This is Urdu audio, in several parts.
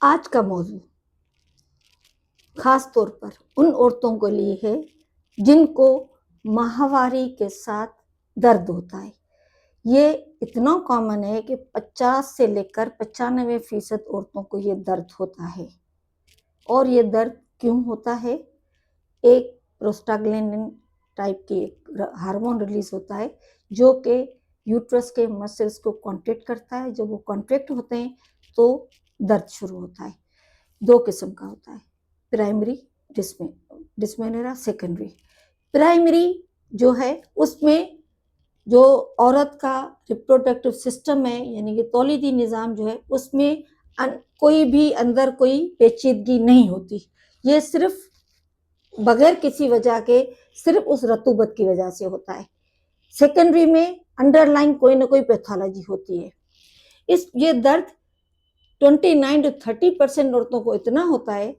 آج کا موضوع خاص طور پر ان عورتوں کے لیے ہے جن کو ماہواری کے ساتھ درد ہوتا ہے۔ یہ اتنا کامن ہے کہ 50 سے لے کر 95% عورتوں کو یہ درد ہوتا ہے۔ اور یہ درد کیوں ہوتا ہے؟ ایک پروسٹاگلینڈن ٹائپ کی ایک ہارمون ریلیز ہوتا ہے جو کہ یوٹرس کے مسلز کو کانٹریکٹ کرتا ہے۔ جب وہ کانٹریکٹ ہوتے ہیں تو درد شروع ہوتا ہے۔ 2 قسم کا ہوتا ہے، پرائمری ڈسمینورا، سیکنڈری۔ پرائمری جو ہے اس میں جو عورت کا ریپروڈکٹیو سسٹم ہے، یعنی کہ تولیدی نظام جو ہے اس میں کوئی بھی اندر کوئی پیچیدگی نہیں ہوتی، یہ صرف بغیر کسی وجہ کے صرف اس رطوبت کی وجہ سے ہوتا ہے۔ سیکنڈری میں انڈر لائن کوئی نہ کوئی پیتھولوجی ہوتی ہے۔ یہ درد 29 to 30% عورتوں کو اتنا ہوتا ہے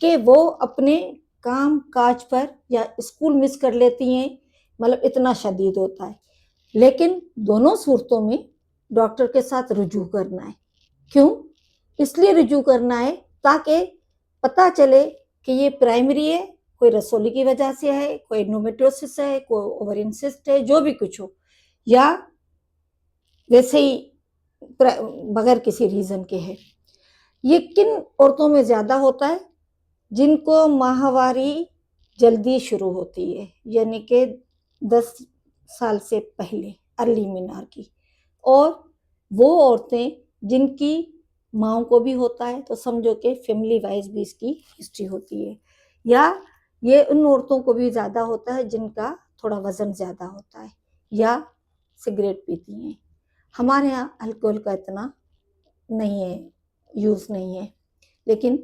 کہ وہ اپنے کام کاج پر یا اسکول مس کر لیتی ہیں، مطلب اتنا شدید ہوتا ہے۔ لیکن دونوں صورتوں میں ڈاکٹر کے ساتھ رجوع کرنا ہے۔ کیوں؟ اس لیے رجوع کرنا ہے تاکہ پتہ چلے کہ یہ پرائمری ہے، کوئی رسولی کی وجہ سے ہے، کوئی انڈومیٹریوسس ہے، کوئی اوورین سسٹ ہے، جو بھی کچھ ہو، یا ویسے ہی بغیر کسی ریزن کے ہے۔ یہ کن عورتوں میں زیادہ ہوتا ہے؟ جن کو ماہواری جلدی شروع ہوتی ہے، یعنی کہ 10 سال سے پہلے، ارلی مینارکی، اور وہ عورتیں جن کی ماؤں کو بھی ہوتا ہے تو سمجھو کہ فیملی وائز بھی اس کی ہسٹری ہوتی ہے، یا یہ ان عورتوں کو بھی زیادہ ہوتا ہے جن کا تھوڑا وزن زیادہ ہوتا ہے یا سگریٹ پیتی ہیں۔ ہمارے ہاں الکوہل کا اتنا نہیں ہے، یوز نہیں ہے، لیکن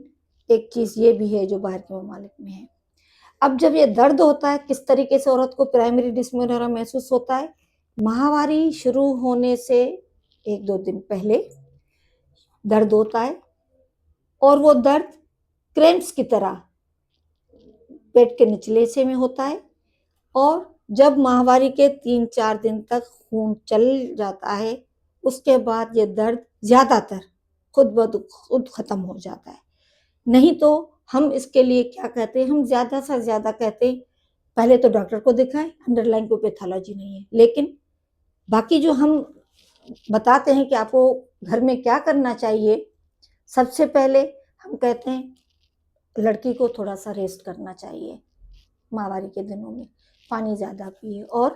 ایک چیز یہ بھی ہے جو باہر کے ممالک میں ہے۔ اب جب یہ درد ہوتا ہے، کس طریقے سے عورت کو پرائمری ڈسمینورا محسوس ہوتا ہے؟ ماہواری شروع ہونے سے 1-2 دن پہلے درد ہوتا ہے، اور وہ درد کریمپس کی طرح پیٹ کے نچلے حصے میں ہوتا ہے، اور جب ماہواری کے 3-4 دن تک خون چل جاتا ہے اس کے بعد یہ درد زیادہ تر خود ختم ہو جاتا ہے۔ نہیں تو ہم اس کے لیے کیا کہتے ہیں، ہم زیادہ سے زیادہ کہتے ہیں پہلے تو ڈاکٹر کو دکھائیں، انڈر لائن کوئی پیتھولوجی نہیں ہے۔ لیکن باقی جو ہم بتاتے ہیں کہ آپ کو گھر میں کیا کرنا چاہیے، سب سے پہلے ہم کہتے ہیں لڑکی کو تھوڑا سا ریسٹ کرنا چاہیے، ماہواری کے دنوں میں پانی زیادہ پیے، اور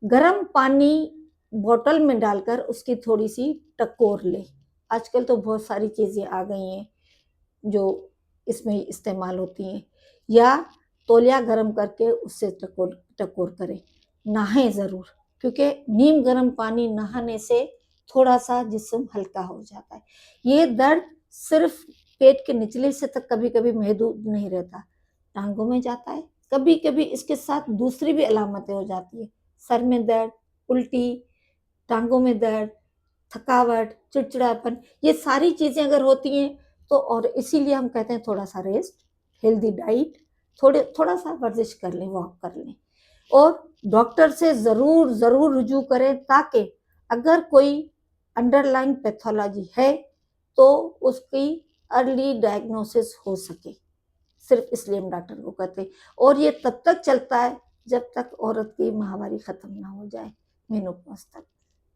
گرم پانی بوتل میں ڈال کر اس کی تھوڑی سی ٹکور لے۔ آج کل تو بہت ساری چیزیں آ گئی ہیں جو اس میں استعمال ہوتی ہیں، یا تولیہ گرم کر کے اس سے ٹکور کریں۔ نہائیں ضرور، کیونکہ نیم گرم پانی نہانے سے تھوڑا سا جسم ہلکا ہو جاتا ہے۔ یہ درد صرف پیٹ کے نچلے سے تک کبھی کبھی محدود نہیں رہتا، ٹانگوں میں جاتا ہے، کبھی کبھی اس کے ساتھ دوسری بھی علامتیں ہو جاتی ہیں، سر میں درد، الٹی، ٹانگوں میں درد، تھکاوٹ، چڑچڑاپن، یہ ساری چیزیں اگر ہوتی ہیں تو، اور اسی لیے ہم کہتے ہیں تھوڑا سا ریسٹ، ہیلدی ڈائٹ، تھوڑا سا ورزش کر لیں، واک کر لیں، اور ڈاکٹر سے ضرور رجوع کریں تاکہ اگر کوئی انڈر لائن پیتھولوجی ہے تو اس کی ارلی ڈائگنوسس ہو سکے۔ صرف اس لیے ہم ڈاکٹر کو کہتے ہیں، اور یہ تب تک چلتا ہے جب تک عورت کی ماہواری ختم نہ ہو جائے، مینوپاز تک۔